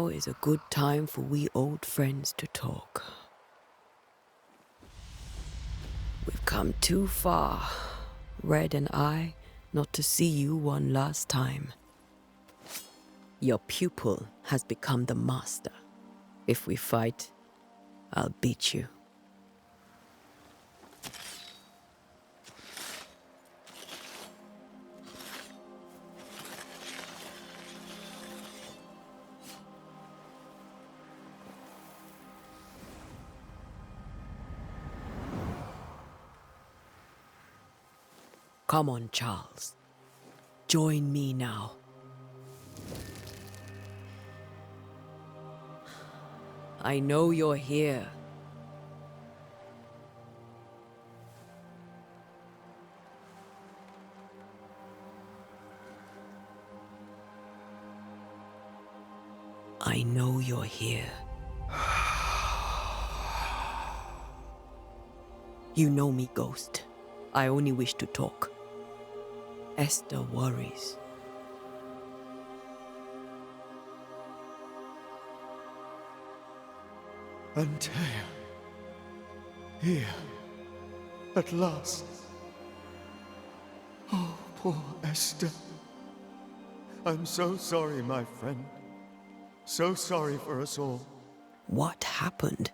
Now is a good time for we old friends to talk. We've come too far, Red and I, not to see you one last time. Your pupil has become the master. If we fight, I'll beat you. Come on, Charles. Join me now. I know you're here. I know you're here. You know me, Ghost. I only wish to talk. Esther worries. Antea. Here. At last. Oh, poor Esther. I'm so sorry, my friend. So sorry for us all. What happened?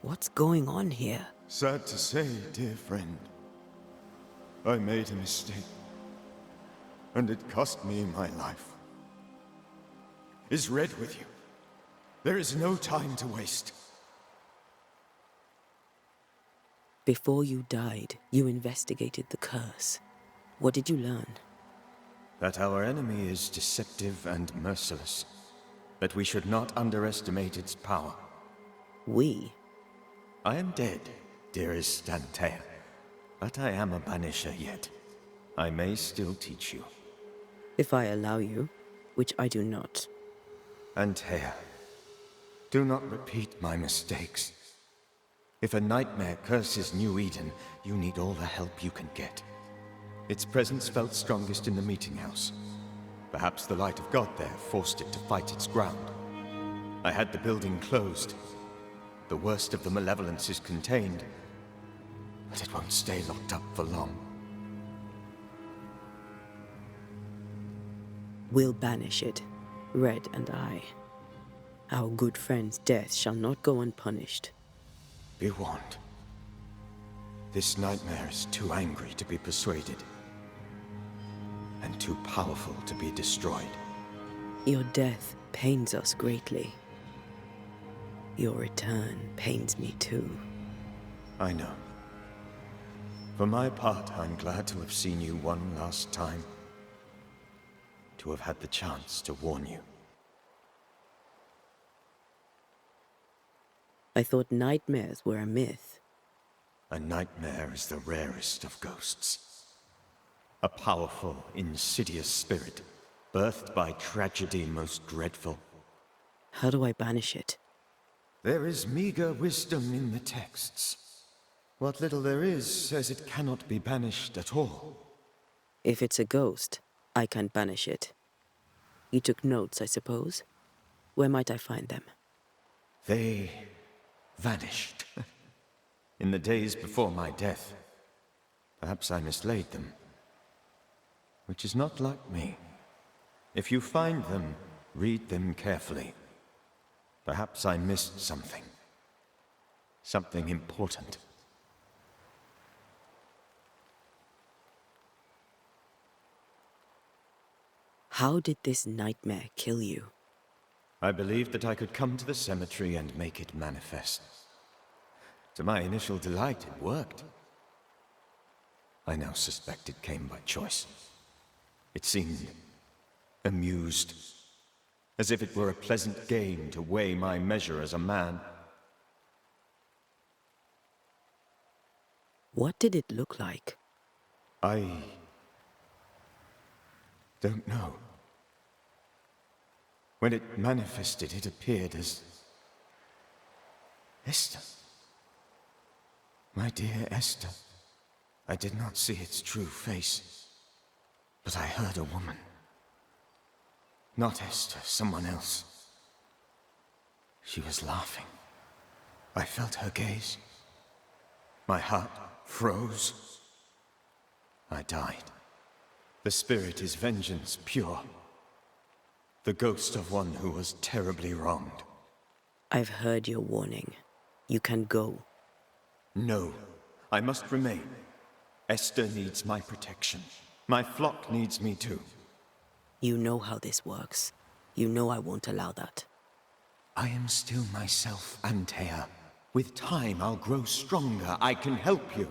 What's going on here? Sad to say, dear friend. I made a mistake. And it cost me my life. Is Red with you? There is no time to waste. Before you died, you investigated the curse. What did you learn? That our enemy is deceptive and merciless. That we should not underestimate its power. We? I am dead, dearest Antea. But I am a Banisher yet. I may still teach you. If I allow you, which I do not. Antea, do not repeat my mistakes. If a nightmare curses New Eden, you need all the help you can get. Its presence felt strongest in the meeting house. Perhaps the light of God there forced it to fight its ground. I had the building closed. The worst of the malevolence is contained, but it won't stay locked up for long. We'll banish it, Red and I. Our good friend's death shall not go unpunished. Be warned. This nightmare is too angry to be persuaded, and too powerful to be destroyed. Your death pains us greatly. Your return pains me too. I know. For my part, I'm glad to have seen you one last time. To have had the chance to warn you. I thought nightmares were a myth. A nightmare is the rarest of ghosts. A powerful, insidious spirit, birthed by tragedy most dreadful. How do I banish it? There is meager wisdom in the texts. What little there is says it cannot be banished at all. If it's a ghost, I can't banish it. You took notes, I suppose? Where might I find them? They vanished. In the days before my death. Perhaps I mislaid them. Which is not like me. If you find them, read them carefully. Perhaps I missed something. Something important. How did this nightmare kill you? I believed that I could come to the cemetery and make it manifest. To my initial delight, it worked. I now suspect it came by choice. It seemed amused, as if it were a pleasant game to weigh my measure as a man. What did it look like? I don't know. When it manifested, it appeared as Esther. My dear Esther. I did not see its true face, but I heard a woman. Not Esther, someone else. She was laughing. I felt her gaze. My heart froze. I died. The spirit is vengeance pure. The ghost of one who was terribly wronged. I've heard your warning. You can go. No, I must remain. Esther needs my protection. My flock needs me too. You know how this works. You know I won't allow that. I am still myself, Antea. With time, I'll grow stronger. I can help you.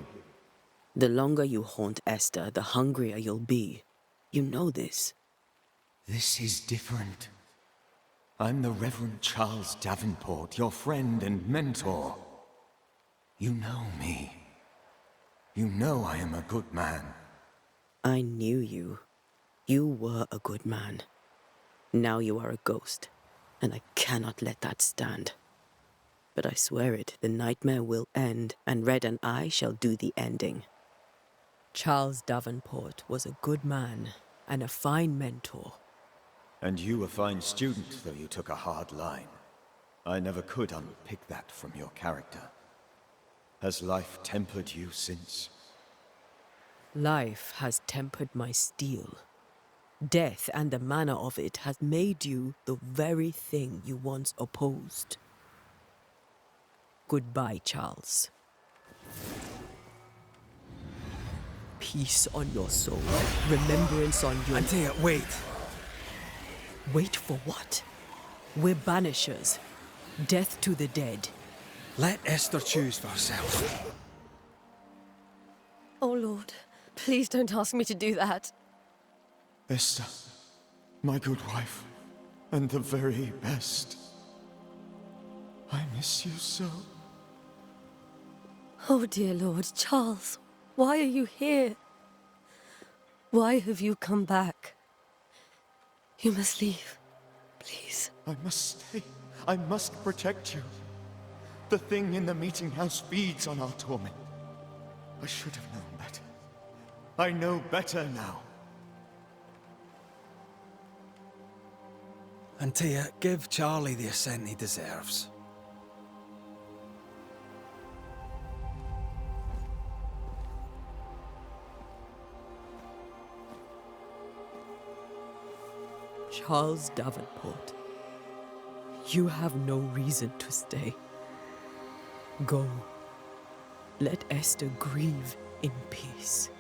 The longer you haunt Esther, the hungrier you'll be. You know this. This is different. I'm the Reverend Charles Davenport, your friend and mentor. You know me. You know I am a good man. I knew you. You were a good man. Now you are a ghost, and I cannot let that stand. But I swear it, the nightmare will end, and Red and I shall do the ending. Charles Davenport was a good man and a fine mentor. And you a fine student, though you took a hard line. I never could unpick that from your character. Has life tempered you since? Life has tempered my steel. Death and the manner of it has made you the very thing you once opposed. Goodbye, Charles. Peace on your soul. Remembrance on your... Antea, wait. Wait for what? We're banishers. Death to the dead. Let Esther choose for herself. Oh, Lord. Please don't ask me to do that. Esther, my good wife, and the very best. I miss you so. Oh, dear Lord. Charles, why are you here? Why have you come back? You must leave. Please. I must stay. I must protect you. The thing in the meeting house feeds on our torment. I should have known better. I know better now. Antea, give Charlie the ascent he deserves. Charles Davenport, you have no reason to stay. Go. Let Esther grieve in peace.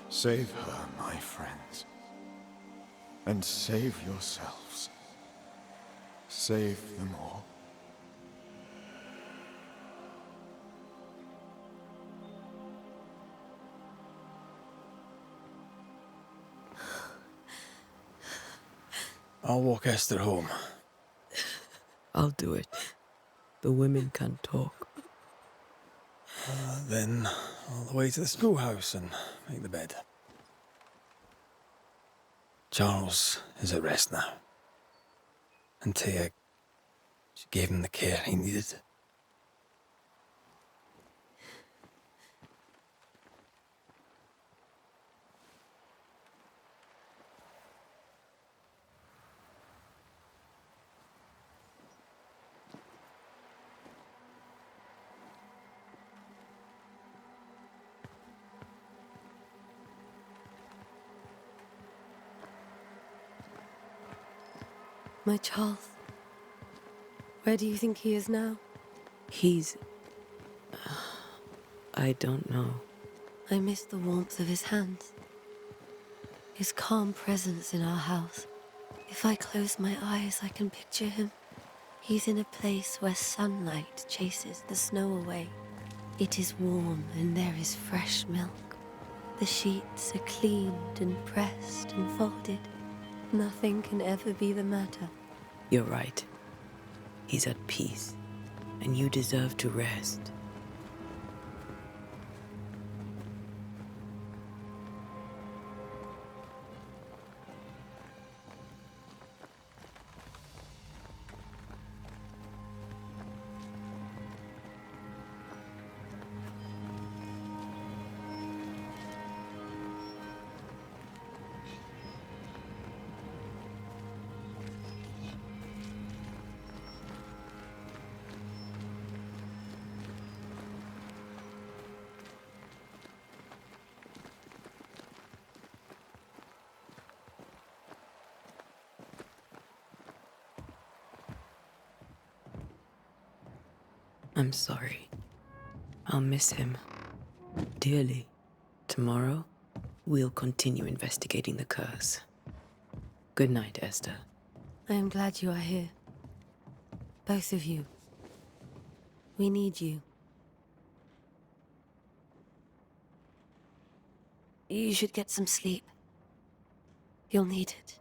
Save her, my friends. And save yourselves. Save them all. I'll walk Esther home. I'll do it. The women can talk. Then all the way to the schoolhouse and make the bed. Charles is at rest now. Antea, she gave him the care he needed. My Charles. Where do you think he is now? He's... I don't know. I miss the warmth of his hands. His calm presence in our house. If I close my eyes, I can picture him. He's in a place where sunlight chases the snow away. It is warm and there is fresh milk. The sheets are cleaned and pressed and folded. Nothing can ever be the matter. You're right. He's at peace, and you deserve to rest. I'm sorry. I'll miss him dearly. Tomorrow, we'll continue investigating the curse. Good night, Esther. I am glad you are here. Both of you. We need you. You should get some sleep. You'll need it.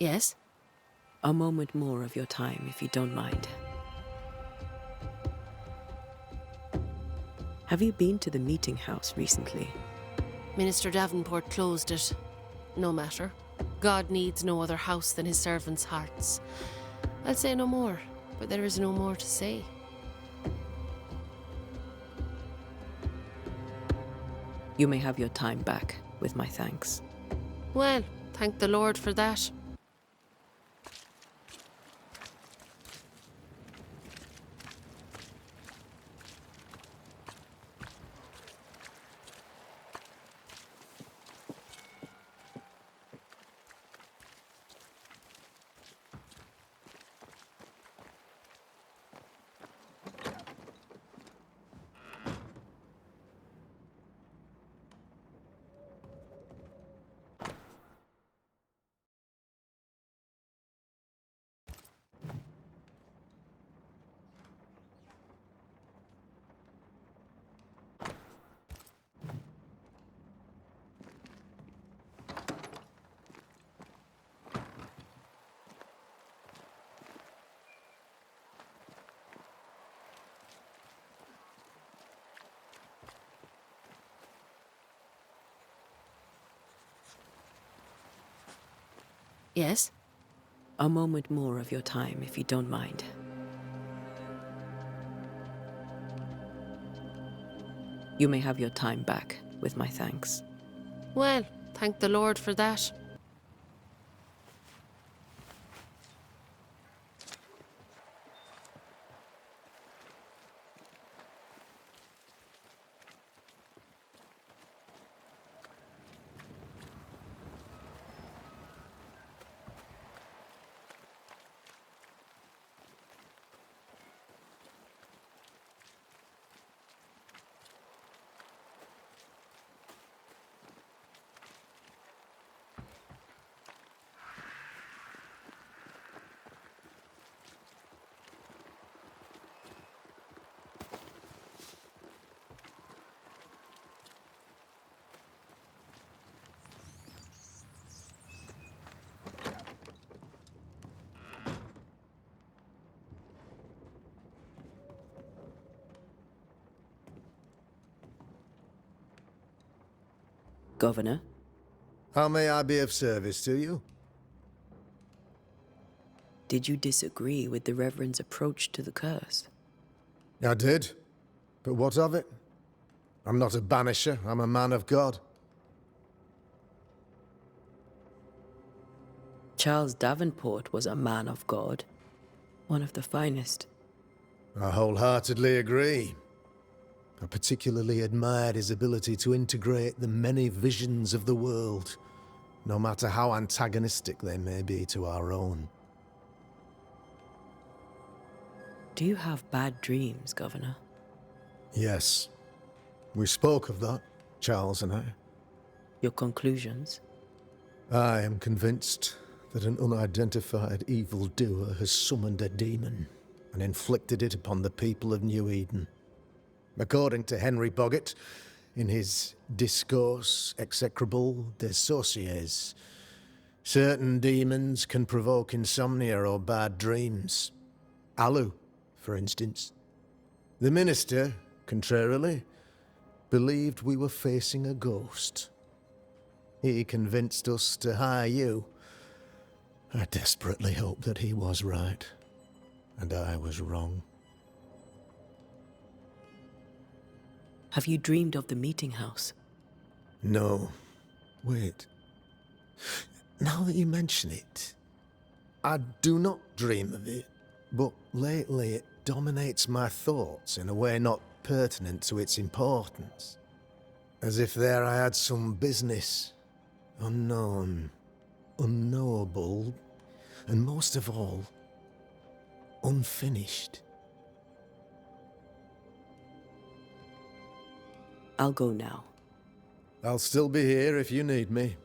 Yes? A moment more of your time, if you don't mind. Have you been to the meeting house recently? Minister Davenport closed it. No matter. God needs no other house than his servants' hearts. I'll say no more, but there is no more to say. You may have your time back, with my thanks. Well, thank the Lord for that. Yes? A moment more of your time, if you don't mind. You may have your time back, with my thanks. Well, thank the Lord for that. Governor? How may I be of service to you? Did you disagree with the Reverend's approach to the curse? I did. But what of it? I'm not a banisher, I'm a man of God. Charles Davenport was a man of God. One of the finest. I wholeheartedly agree. I particularly admired his ability to integrate the many visions of the world, no matter how antagonistic they may be to our own. Do you have bad dreams, Governor? Yes. We spoke of that, Charles and I. Your conclusions? I am convinced that an unidentified evildoer has summoned a demon and inflicted it upon the people of New Eden. According to Henry Boggart, in his Discourse execrable des sorciers, certain demons can provoke insomnia or bad dreams. Alu, for instance. The minister, contrarily, believed we were facing a ghost. He convinced us to hire you. I desperately hope that he was right, and I was wrong. Have you dreamed of the meeting house? No. Wait. Now that you mention it, I do not dream of it, but lately it dominates my thoughts in a way not pertinent to its importance. As if there I had some business, unknown, unknowable, and most of all, unfinished. I'll go now. I'll still be here if you need me.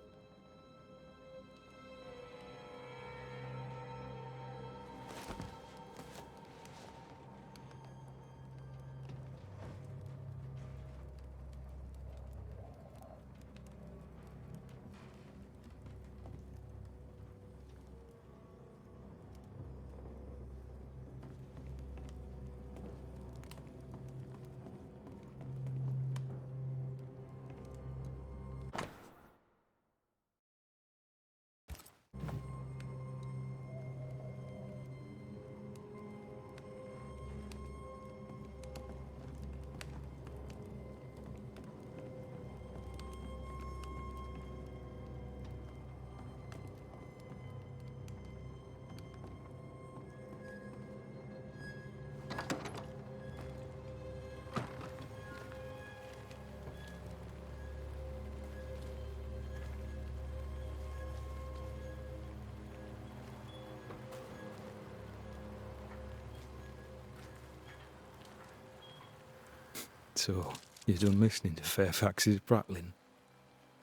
So, you're done listening to Fairfax's prattling?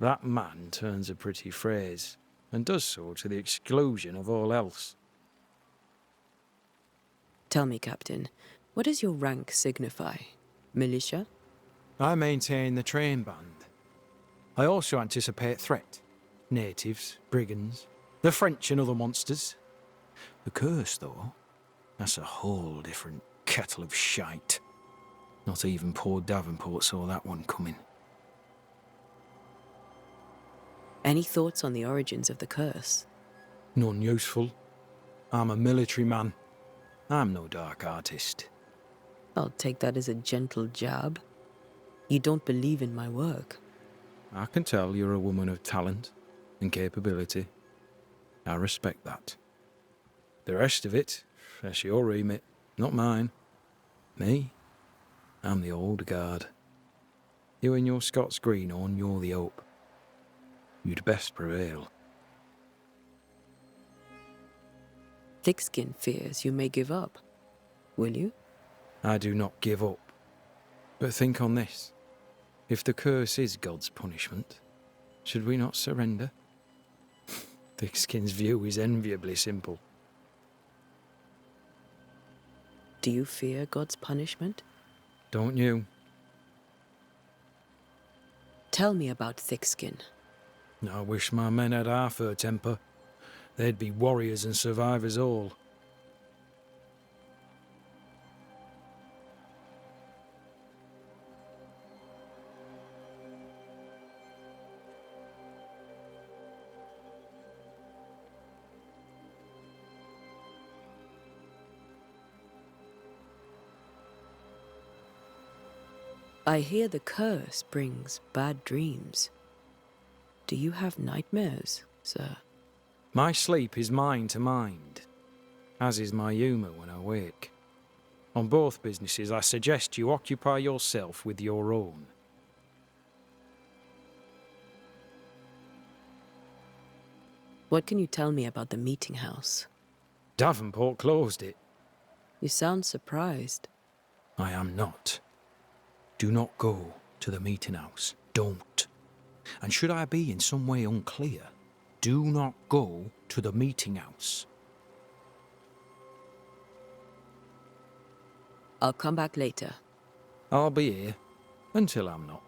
That man turns a pretty phrase, and does so to the exclusion of all else. Tell me, Captain, what does your rank signify? Militia? I maintain the train band. I also anticipate threat. Natives, brigands, the French and other monsters. The curse, though, that's a whole different kettle of shite. Not even poor Davenport saw that one coming. Any thoughts on the origins of the curse? None useful. I'm a military man. I'm no dark artist. I'll take that as a gentle jab. You don't believe in my work. I can tell you're a woman of talent and capability. I respect that. The rest of it, that's your remit, not mine. Me? I'm the old guard. You and your Scots greenhorn, you're the hope. You'd best prevail. Thickskin fears you may give up. Will you? I do not give up. But think on this. If the curse is God's punishment, should we not surrender? Thickskin's view is enviably simple. Do you fear God's punishment? Don't you? Tell me about Thickskin. I wish my men had half her temper. They'd be warriors and survivors all. I hear the curse brings bad dreams. Do you have nightmares, sir? My sleep is mind to mind, as is my humour when I wake. On both businesses, I suggest you occupy yourself with your own. What can you tell me about the meeting house? Davenport closed it. You sound surprised. I am not. Do not go to the meeting house. Don't. And should I be in some way unclear, do not go to the meeting house. I'll come back later. I'll be here until I'm not.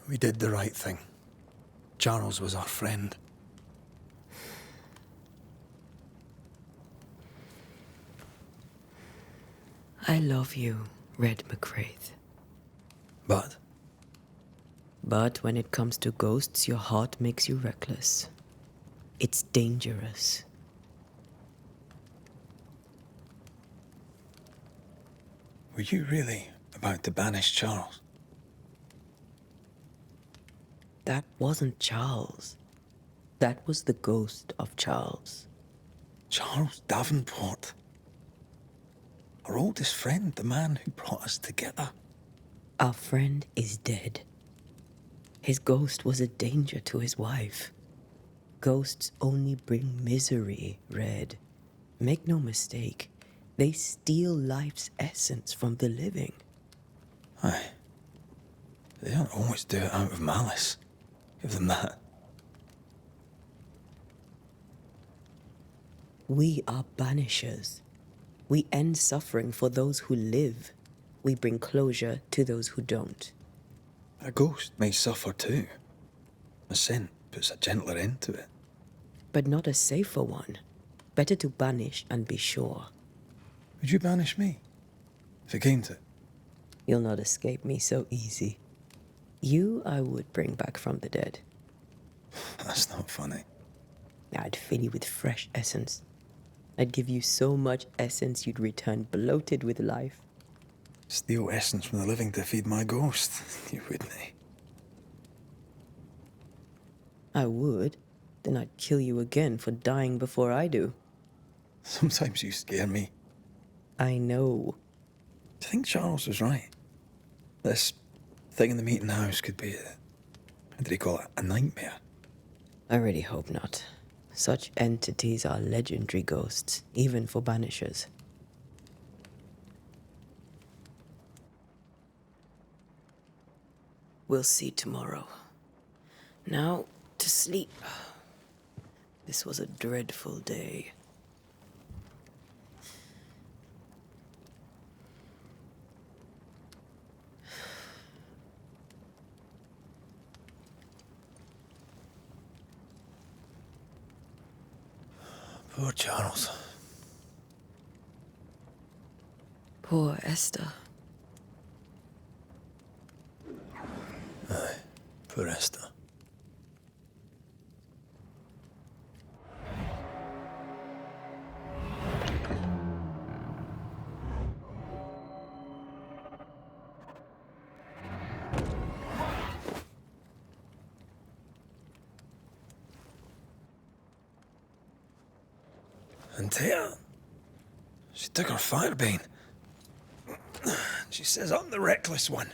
We did the right thing. Charles was our friend. I love you, Red McCraith. But But when it comes to ghosts, your heart makes you reckless. It's dangerous. Were you really about to banish Charles? That wasn't Charles. That was the ghost of Charles. Charles Davenport? Our oldest friend, the man who brought us together. Our friend is dead. His ghost was a danger to his wife. Ghosts only bring misery, Red. Make no mistake, they steal life's essence from the living. Aye. They don't always do it out of malice. Give them that. We are banishers. We end suffering for those who live. We bring closure to those who don't. A ghost may suffer too. A sin puts a gentler end to it. But not a safer one. Better to banish and be sure. Would you banish me? If it came to it? You'll not escape me so easy. You I would bring back from the dead. That's not funny. I'd fill you with fresh essence. I'd give you so much essence you'd return bloated with life. Steal essence from the living to feed my ghost. You wouldn't, eh? I would. Then I'd kill you again for dying before I do. Sometimes you scare me. I know. Do you think Charles was right? This thing in the meeting house could be how did he call it? A nightmare? I really hope not. Such entities are legendary ghosts, even for banishers. We'll see tomorrow. Now, to sleep. This was a dreadful day. Poor Charles. Poor Esther. Aye, poor Esther. And Taya, she took her firebane. She says I'm the reckless one.